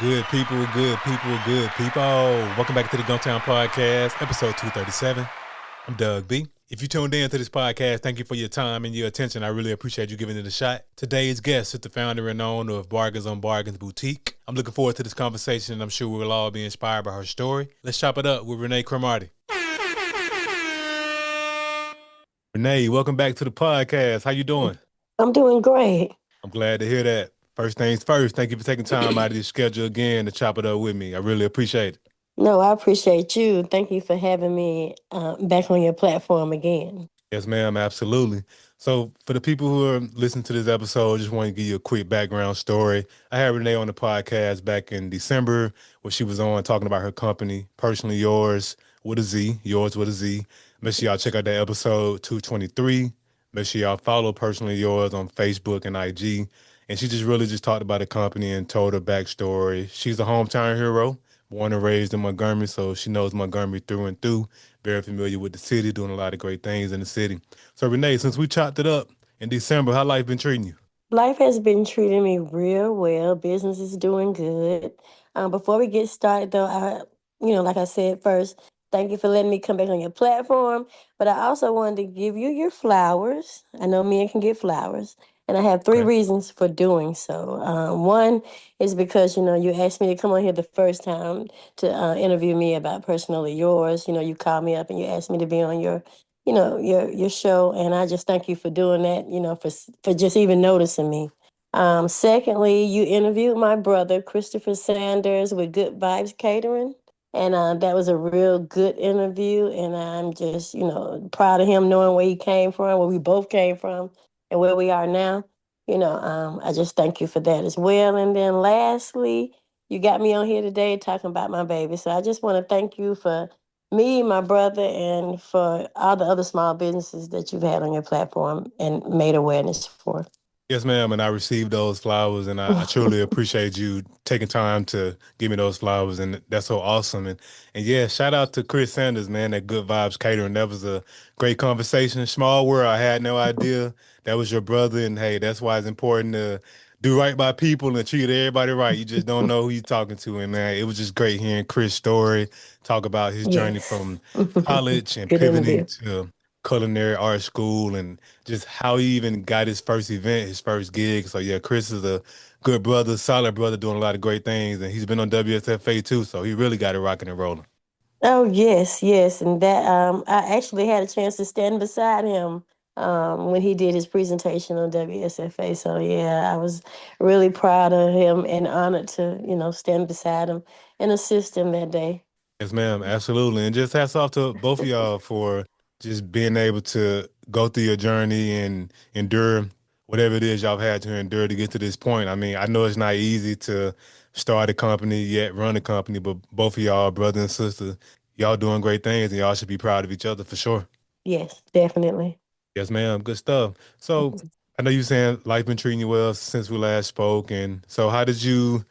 Good people, good people, good people. Welcome back to the Gumtown Podcast, episode 237. I'm Doug B. If you tuned in to this podcast, thank you for your time and your attention. I really appreciate you giving it a shot. Today's guest is the founder and owner of Bargainz Boutique. I'm looking forward to this conversation, and I'm sure we'll all be inspired by her story. Let's chop it up with Renee Cromartie. Renee, welcome back to the podcast. How you doing? I'm doing great. I'm glad to hear that. First things first, thank you for taking time out of your schedule again to chop it up with me. I really appreciate it. No, I appreciate you. Thank you for having me back on your platform again. Yes, ma'am, absolutely. So, for the people who are listening to this episode, just want to give you a quick background story. I had Renee on the podcast back in December where she was on talking about her company, Personally Yours with a Z, yours with a Z. Make sure y'all check out that episode 223. Make sure y'all follow Personally Yours on Facebook and IG. And she just really just talked about the company and told her backstory. She's a hometown hero, born and raised in Montgomery, so she knows Montgomery through and through. Very familiar with the city, doing a lot of great things in the city. So Renee, since we chopped it up in December, how life been treating you? Life has been treating me real well. Business is doing good. Before we get started, though, like I said first, thank you for letting me come back on your platform. But I also wanted to give you your flowers. I know men can get flowers, and I have three Okay. reasons for doing so. One is because you asked me to come on here the first time to interview me about personally yours. You called me up and you asked me to be on your show, and I just thank you for doing that, for just even noticing me. Secondly, you interviewed my brother Christopher Sanders with Good Vibes Catering, and that was a real good interview, and I'm just proud of him, knowing where he came from, where we both came from, and where we are now. I just thank you for that as well. And then lastly, you got me on here today talking about my baby, so I just want to thank you for me, my brother, and for all the other small businesses that you've had on your platform and made awareness for. Yes, ma'am. And I received those flowers, and I truly appreciate you taking time to give me those flowers, and that's so awesome. And yeah, shout out to Chris Sanders, man, at Good Vibes Catering. That was a great conversation. Small world. I had no idea that was your brother, and hey, that's why it's important to do right by people and treat everybody right. You just don't know who you're talking to, and man, it was just great hearing Chris' story, talk about his journey Yes. from college and Good pivoting interview. to culinary art school and just how he even got his first event, his first gig. So yeah, Chris is a good brother, solid brother, doing a lot of great things, and he's been on WSFA too. So he really got it rocking and rolling. Oh yes, yes, and that I actually had a chance to stand beside him when he did his presentation on WSFA. So yeah, I was really proud of him and honored to stand beside him and assist him that day. Yes, ma'am, absolutely. And just hats off to both of y'all for just being able to go through your journey and endure whatever it is y'all had to endure to get to this point. I mean, I know it's not easy to start a company yet run a company, but both of y'all, brother and sister, y'all doing great things, and y'all should be proud of each other for sure. Yes, definitely. Yes, ma'am. Good stuff. So I know you saying life been treating you well since we last spoke, and so how did you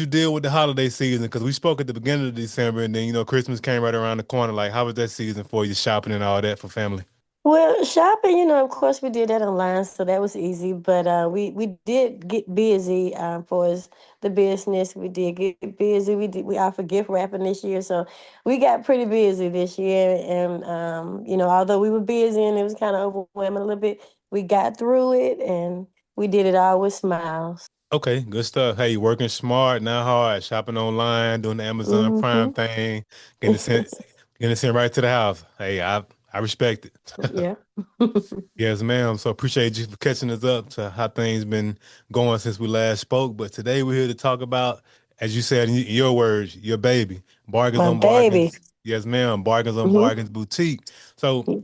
deal with the holiday season? Because we spoke at the beginning of December, and then Christmas came right around the corner. Like, how was that season for you, shopping and all that for family? Well, shopping, of course, we did that online, so that was easy. But we did get busy for us, the business. We did get busy. We offered gift wrapping this year, so we got pretty busy this year. And although we were busy and it was kind of overwhelming a little bit, we got through it and we did it all with smiles. Okay, good stuff. Hey, working smart, not hard, shopping online, doing the Amazon Prime Hmm. thing, getting it sent, getting it sent right to the house. Hey, I respect it. Yeah. Yes, ma'am. So appreciate you for catching us up to how things been going since we last spoke. But today we're here to talk about, as you said in your words, your baby, Bargainz My on baby. Bargainz. Yes, ma'am. Bargainz on Hmm. Bargainz Boutique. So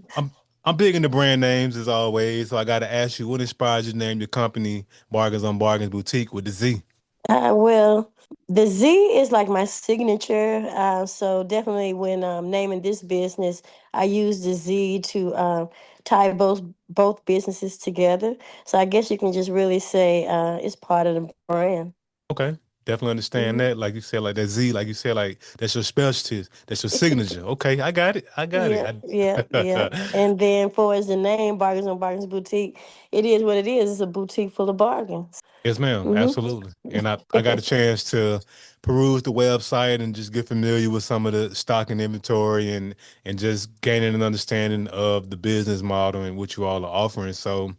I'm big into brand names as always. So I got to ask you, what inspired you to name your company Bargainz on Bargainz Boutique with the Z? Well, the Z is like my signature. So definitely when naming this business, I use the Z to tie both businesses together. So I guess you can just really say it's part of the brand. Okay. Definitely understand Mhm. that. Like you said, like that Z, like you said, like that's your specialty. That's your signature. Okay, I got it. I got it. Yeah, yeah, yeah. And then for as the name, Bargainz on Bargainz Boutique, it is what it is. It's a boutique full of bargains. Yes, ma'am. Hmm. Absolutely. And I got a chance to peruse the website and just get familiar with some of the stock and inventory and just gaining an understanding of the business model and what you all are offering. So,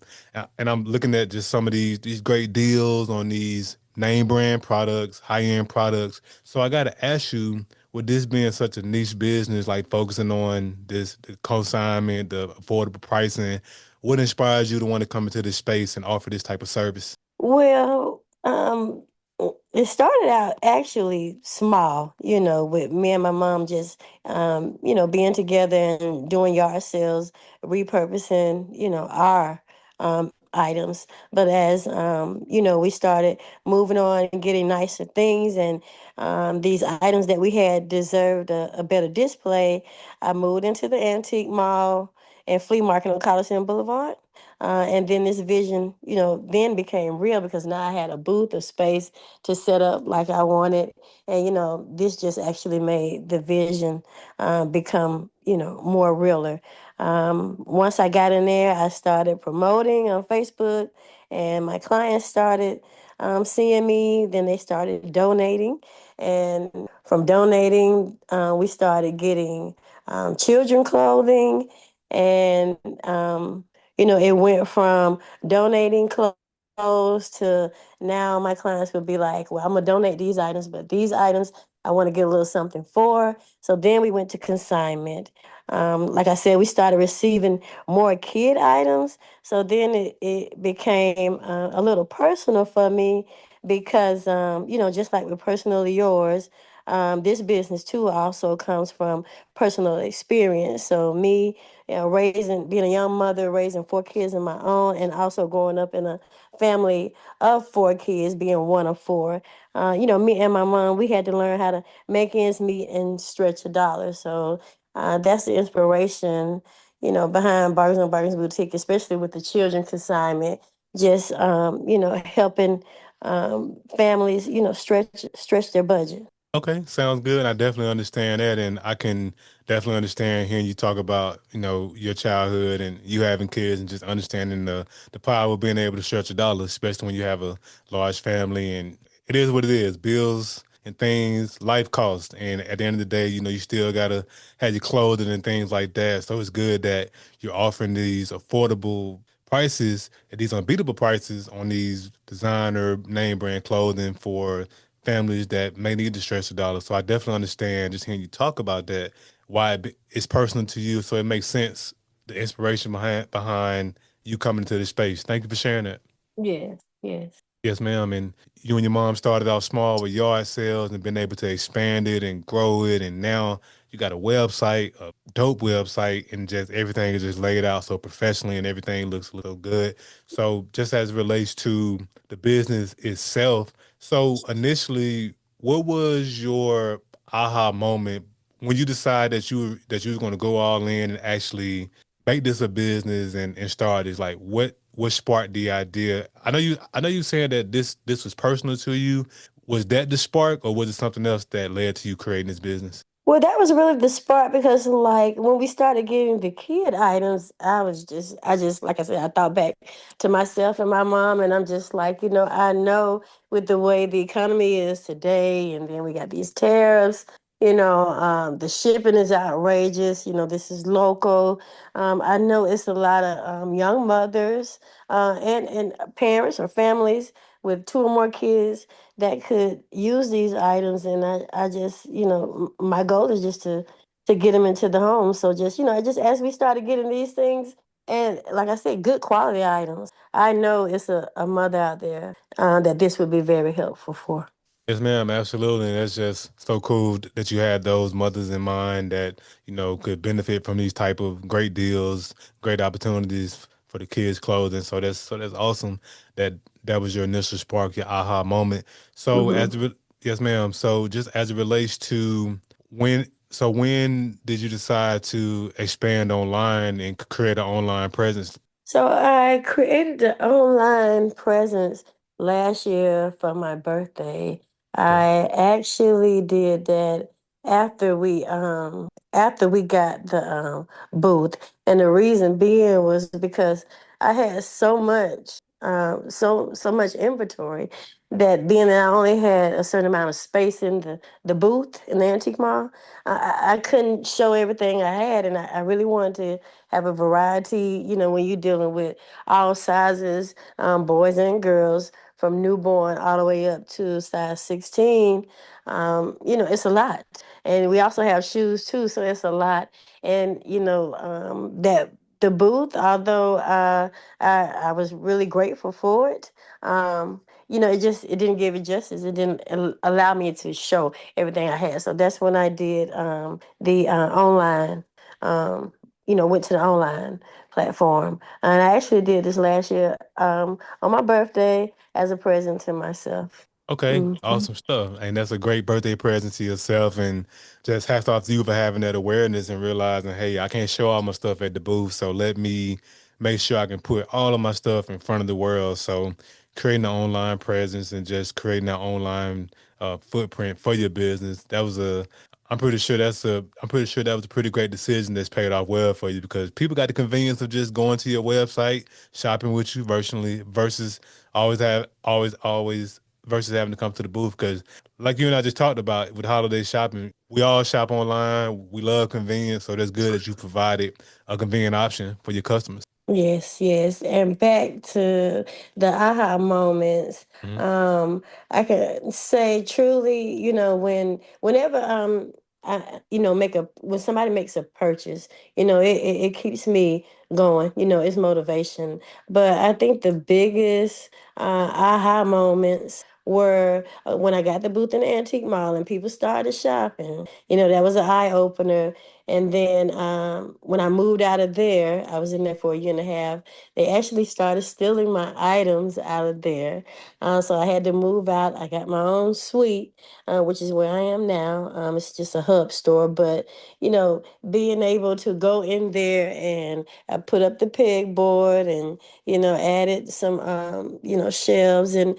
and I'm looking at just some of these great deals on these name brand products, high end products. So I got to ask you, with this being such a niche business, like focusing on this the consignment, the affordable pricing, what inspires you to want to come into this space and offer this type of service? Well, it started out actually small, with me and my mom just, being together and doing yard sales, repurposing, our items. But as, we started moving on and getting nicer things, and these items that we had deserved a better display, I moved into the antique mall and flea market on Coliseum Boulevard. And then this vision, then became real because now I had a booth, a space to set up like I wanted. And, this just actually made the vision become, more realer. Once I got in there, I started promoting on Facebook, and my clients started seeing me. Then they started donating. And from donating, we started getting children clothing. And, it went from donating clothes to now my clients would be like, well, I'm gonna donate these items, but these items I want to get a little something for. So then we went to consignment. Like I said, we started receiving more kid items. So then it became a little personal for me because, just like with Personally Yours, this business too also comes from personal experience. So me, being a young mother, raising four kids of my own, and also growing up in a family of four kids, being one of four. Me and my mom, we had to learn how to make ends meet and stretch a dollar. So that's the inspiration, behind Bargainz and Bargainz Boutique, especially with the children consignment, just helping families, stretch their budget. Okay, sounds good. I definitely understand that, and I can definitely understand hearing you talk about your childhood and you having kids and just understanding the power of being able to stretch a dollar, especially when you have a large family. And it is what it is. Bills and things, life costs, and at the end of the day, you still gotta have your clothing and things like that. So it's good that you're offering these affordable prices at these unbeatable prices on these designer name brand clothing for families that may need to stretch the dollar. So I definitely understand just hearing you talk about that, why it's personal to you. So it makes sense, the inspiration behind you coming to this space. Thank you for sharing that. Yes, yes. Yes, ma'am. And you and your mom started off small with yard sales and been able to expand it and grow it. And now you got a website, a dope website, and just everything is just laid out so professionally and everything looks so good. So just as it relates to the business itself, so initially, what was your aha moment when you decided that you was going to go all in and actually make this a business and start is like what sparked the idea? I know you said that this was personal to you. Was that the spark or was it something else that led to you creating this business? Well, that was really the spark because, like, when we started getting the kid items, like I said, I thought back to myself and my mom, and I'm just like, I know with the way the economy is today, and then we got these tariffs, the shipping is outrageous. This is local. I know it's a lot of young mothers and parents or families with two or more kids that could use these items, and I just my goal is just to get them into the home. So just just as we started getting these things, and like I said, good quality items, I know it's a mother out there that this would be very helpful for. Yes, ma'am, absolutely. And that's just so cool that you had those mothers in mind that, could benefit from these type of great deals, great opportunities for the kids' clothing. So that's awesome that that was your initial spark, your aha moment. So Hmm. yes, ma'am. So just as it relates to when did you decide to expand online and create an online presence? So I created the online presence last year for my birthday. Okay. I actually did that after we got the booth, and the reason being was because I had so much inventory that being that I only had a certain amount of space in the booth in the antique mall, I couldn't show everything I had, and I really wanted to have a variety. You know, when you're dealing with all sizes, boys and girls, from newborn all the way up to size 16. It's a lot. And we also have shoes too, so it's a lot. And, that the booth, although I was really grateful for it, it didn't give it justice. It didn't allow me to show everything I had. So that's when I did the online, went to the online platform. And I actually did this last year on my birthday as a present to myself. Okay, Hmm. awesome stuff. And that's a great birthday present to yourself. And just hats off to you for having that awareness and realizing, hey, I can't show all my stuff at the booth. So let me make sure I can put all of my stuff in front of the world. So creating an online presence and just creating that online footprint for your business. I'm pretty sure that was a pretty great decision that's paid off well for you because people got the convenience of just going to your website, shopping with you virtually versus always versus having to come to the booth. Because, like you and I just talked about with holiday shopping, we all shop online. We love convenience, so that's good that you provided a convenient option for your customers. Yes, yes. And back to the aha moments. Mhm. Um, I can say truly, whenever make a when somebody makes a purchase, it keeps me going, it's motivation. But I think the biggest aha moments were when I got the booth in the antique mall and people started shopping. That was an eye opener. And then when I moved out of there, I was in there for a year and a half. They actually started stealing my items out of there. So I had to move out. I got my own suite, which is where I am now. It's just a hub store. But, being able to go in there and I put up the pegboard and, added some, shelves and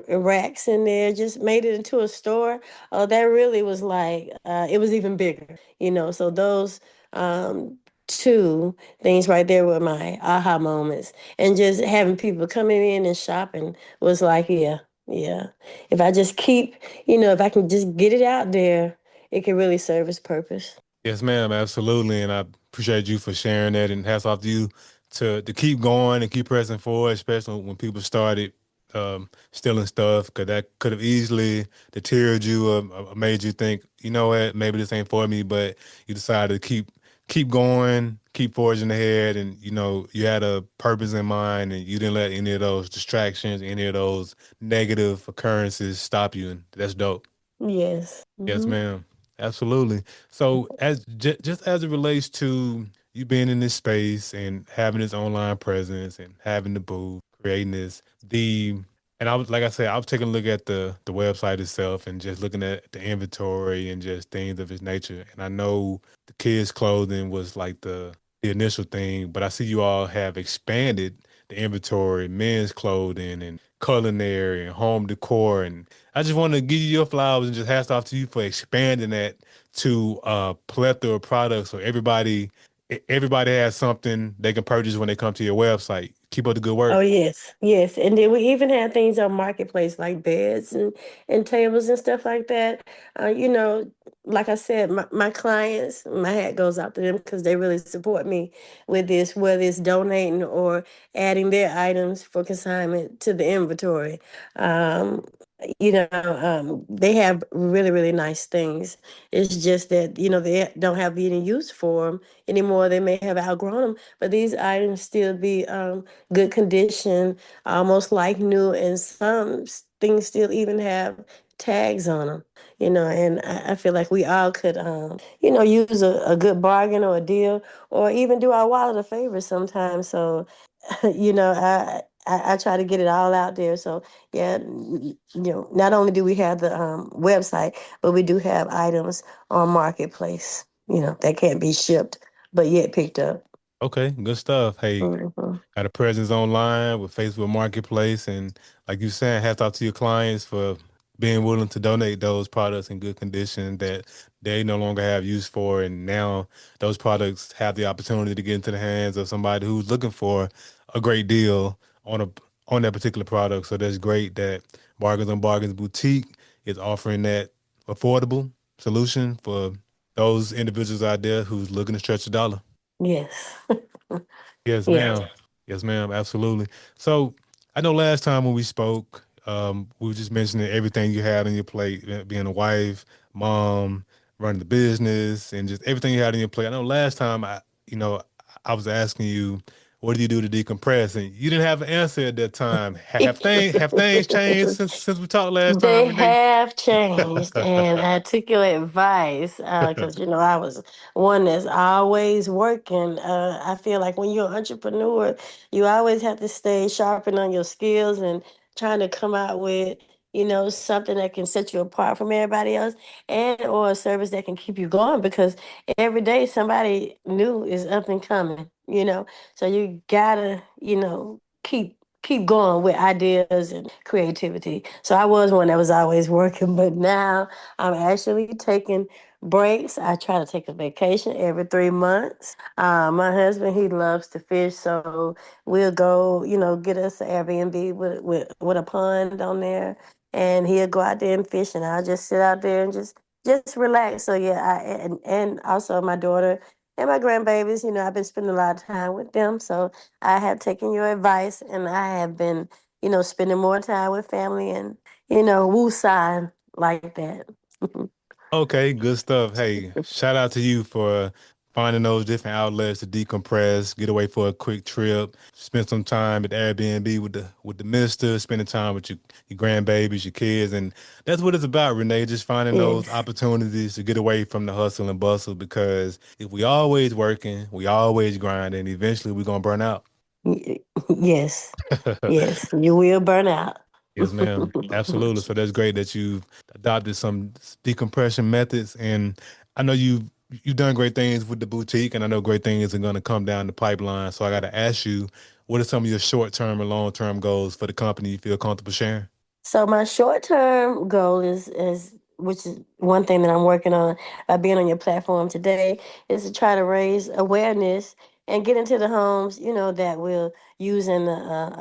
racks in there, just made it into a store. Oh, that really was like, it was even bigger, so those two things right there were my aha moments. And just having people coming in and shopping was like, yeah, yeah. If I just keep, if I can just get it out there, it can really serve its purpose. Yes, ma'am, absolutely. And I appreciate you for sharing that and hats off to you to keep going and keep pressing forward, especially when people started stealing stuff, because that could have easily deterred you or made you think, you know what, maybe this ain't for me, but you decided to keep going, keep forging ahead, and you had a purpose in mind, and you didn't let any of those distractions, any of those negative occurrences stop you, and that's dope. Yes. Yes, Hmm. ma'am. Absolutely. So, just as it relates to you being in this space and having this online presence and having the booth, creating this, the and I was like I said, I was taking a look at the website itself and just looking at the inventory and just things of its nature. And I know the kids' clothing was like the initial thing, but I see you all have expanded the inventory, men's clothing and culinary and home decor, and I just want to give you your flowers and just hats off to you for expanding that to a plethora of products so everybody has something they can purchase when they come to your website. Keep up the good Oh work. yes, yes, and then we even have things on marketplace like beds and tables and stuff like that. Like I said, my clients, my hat goes out to them because they really support me with this, whether it's donating or adding their items for consignment to the inventory. Um, they have really really nice things. It's just that they don't have any use for them anymore. They may have outgrown them, but these items still be good condition, almost like new, and some things still even have tags on them. And I feel like we all could, use a good bargain or a deal, or even do our wallet a favor sometimes. So, I try to get it all out there. So yeah, not only do we have the website, but we do have items on marketplace. That can't be shipped, but yet picked up. Okay, good stuff. Hey, Mhm. got a presence online with Facebook Marketplace, and like you said, hats off to your clients for being willing to donate those products in good condition that they no longer have use for, and now those products have the opportunity to get into the hands of somebody who's looking for a great deal on that particular product. So that's great that Bargains on Bargains Boutique is offering that affordable solution for those individuals out there who's looking to stretch a dollar. Yes. Yes, Yeah. ma'am. Yes, ma'am. Absolutely. So I know last time when we spoke, we were just mentioning everything you had on your plate, being a wife, mom, running the business, and just everything you had on your plate. I know last time you know, I was asking you, what do you do to decompress? And you didn't have an answer at that time. Have things changed since we talked last time, They Renee? have changed, and I took your advice because I was one that's always working. I feel like when you're an entrepreneur, you always have to stay sharpening on your skills and trying to come out with something that can set you apart from everybody else, and or a service that can keep you going because every day somebody new is up and coming. So you gotta keep going with ideas and creativity. So I was one that was always working, but now I'm actually taking breaks. I try to take a vacation every 3 months. My husband, he loves to fish, so we'll go, get us an Airbnb with a pond on there, and he'll go out there and fish, and I'll just sit out there and just relax. So yeah, and also my daughter and my grandbabies, I've been spending a lot of time with them. So I have taken your advice and I have been, spending more time with family and, woo sign like that. Okay, good stuff. Hey, shout out to you for finding those different outlets to decompress, get away for a quick trip, spend some time at Airbnb with the mister, spending time with your grandbabies, your kids, and that's what it's about, Renee. Just finding those Yes. opportunities to get away from the hustle and bustle. Because if we always working, we always grinding, eventually we're gonna burn out. Yes. Yes. You will burn out. Yes, ma'am. Absolutely. So that's great that you've adopted some decompression methods, and I know you've done great things with the boutique, and I know great things are going to come down the pipeline. So I got to ask you, what are some of your short term and long term goals for the company you feel comfortable sharing? So my short term goal is which is one thing that I'm working on by being on your platform today is to try to raise awareness and get into the homes that will use and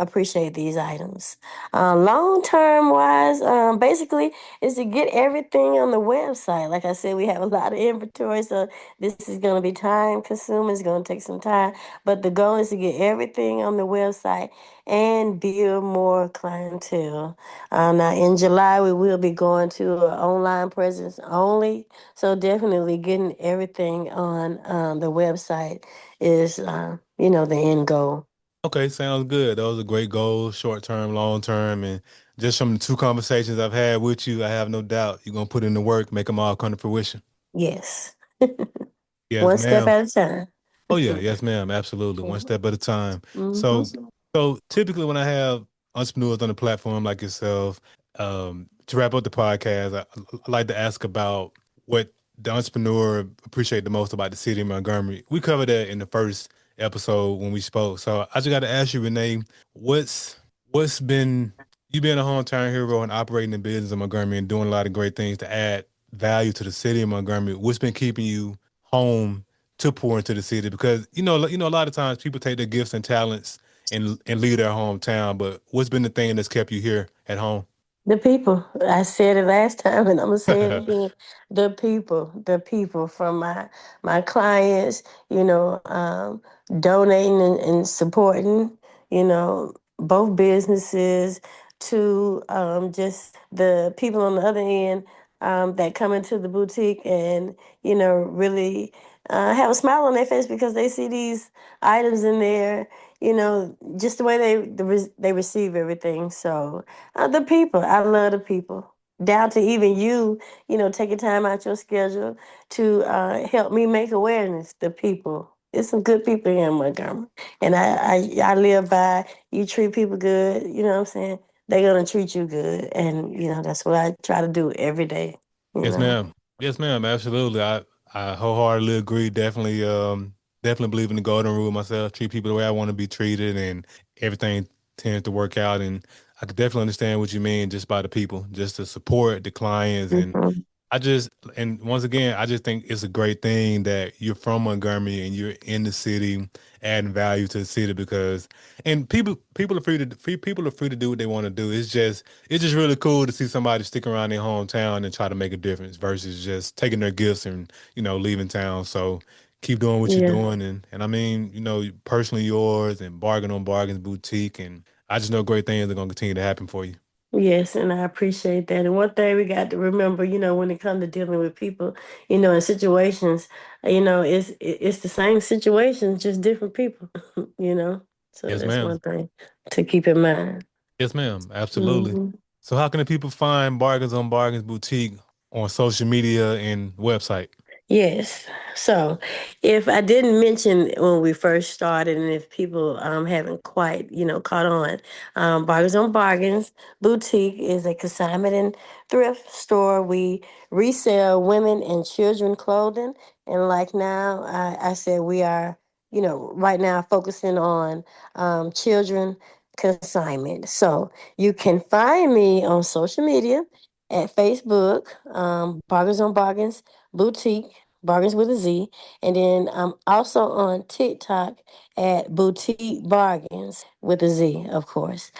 appreciate these items. Long term wise, basically is to get everything on the website. Like I said, we have a lot of inventory, so this is going to be time consuming. It's going to take some time, but the goal is to get everything on the website and build more clientele. Now in July, we will be going to an online presence only. So definitely getting everything on the website is, the end goal. Okay, sounds good. Those are great goals, short term, long term, and just from the two conversations I've had with you, I have no doubt you're gonna put in the work, make them all come to fruition. Yes. Yes, One step ma'am. at a time. Oh yeah, yes, ma'am. Absolutely. One step at a time. Mm-hmm. So, so typically when I have entrepreneurs on the platform like yourself, to wrap up the podcast, I like to ask about what the entrepreneur appreciate the most about the city of Montgomery. We covered that in the first episode when we spoke. So I just got to ask you, Renee, what's been you being a hometown hero and operating the business in Montgomery and doing a lot of great things to add value to the city of Montgomery. What's been keeping you home to pour into the city? Because a lot of times people take their gifts and talents and leave their hometown, but what's been the thing that's kept you here at home? The people. I said it last time and I'm gonna say it again. The people from my clients, donating and supporting, both businesses to just the people on the other end that come into the boutique and, really have a smile on their face because they see these items in there, just the way they receive everything. So the people, I love the people. Down to even you, taking time out your schedule to help me make awareness. The people, there's some good people here in Montgomery, and I live by you treat people good. You know what I'm saying? They're gonna treat you good, and that's what I try to do every day. You Yes, know. ma'am. Yes, ma'am. Absolutely. I wholeheartedly agree. Definitely believe in the golden rule myself. Treat people the way I want to be treated, and everything tends to work out. And I could definitely understand what you mean just by the people, just to support the clients. And Mhm. I just, and once again, I just think it's a great thing that you're from Montgomery and you're in the city, adding value to the city because, and people are people are free to do what they want to do. It's just really cool to see somebody stick around their hometown and try to make a difference versus just taking their gifts and, leaving town. So keep doing what you're Yeah. doing. And I mean, personally yours and Bargain on Bargain's Boutique. And I just know great things are going to continue to happen for you. Yes, and I appreciate that. And one thing we got to remember, when it comes to dealing with people, in situations, it's the same situations, just different people, you know. So Yes, that's ma'am. one thing to keep in mind. Yes, ma'am. Absolutely. Hmm. So how can the people find Bargains on Bargains Boutique on social media and website? Yes. So, if I didn't mention when we first started, and if people haven't quite, caught on, Bargains on Bargains Boutique is a consignment and thrift store. We resell women and children clothing, and like now, I said we are, right now focusing on children consignment. So you can find me on social media at Facebook, Bargains on Bargains Boutique, Bargains with a Z. And then I'm also on TikTok at Boutique Bargains with a Z, of course.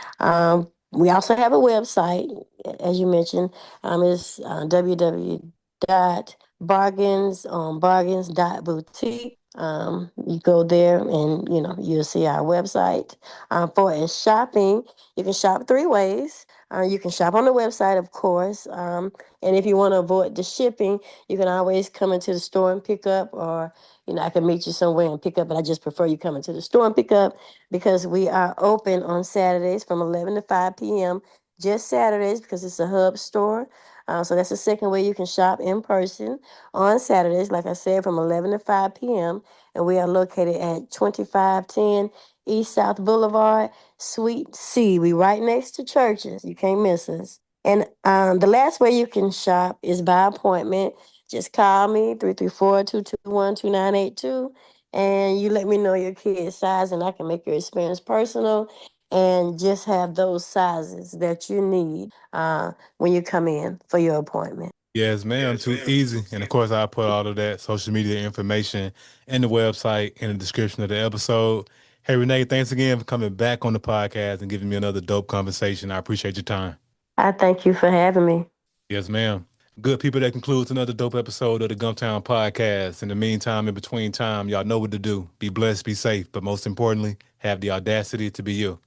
We also have a website, as you mentioned. It's www.bargainzonbargains.boutique. You go there and you'll see our website. For as shopping, you can shop three ways. You can shop on the website, of course, and if you want to avoid the shipping, you can always come into the store and pick up, or I can meet you somewhere and pick up. But I just prefer you come into the store and pick up because we are open on Saturdays from 11 to 5 p.m. Just Saturdays because it's a hub store. So that's the second way you can shop in person on Saturdays, like I said, from 11 to 5 p.m. And we are located at 2510 East South Boulevard, Suite C. We right next to churches. You can't miss us. And the last way you can shop is by appointment. Just call me 334-221-2982, and you let me know your kid's size, and I can make your experience personal and just have those sizes that you need when you come in for your appointment. Yes, ma'am. Too easy. And of course, I'll put all of that social media information and the website in the description of the episode. Hey, Renee, thanks again for coming back on the podcast and giving me another dope conversation. I appreciate your time. I thank you for having me. Yes, ma'am. Good people, that concludes another dope episode of the Gumtown Podcast. In the meantime, in between time, y'all know what to do. Be blessed, be safe, but most importantly, have the audacity to be you.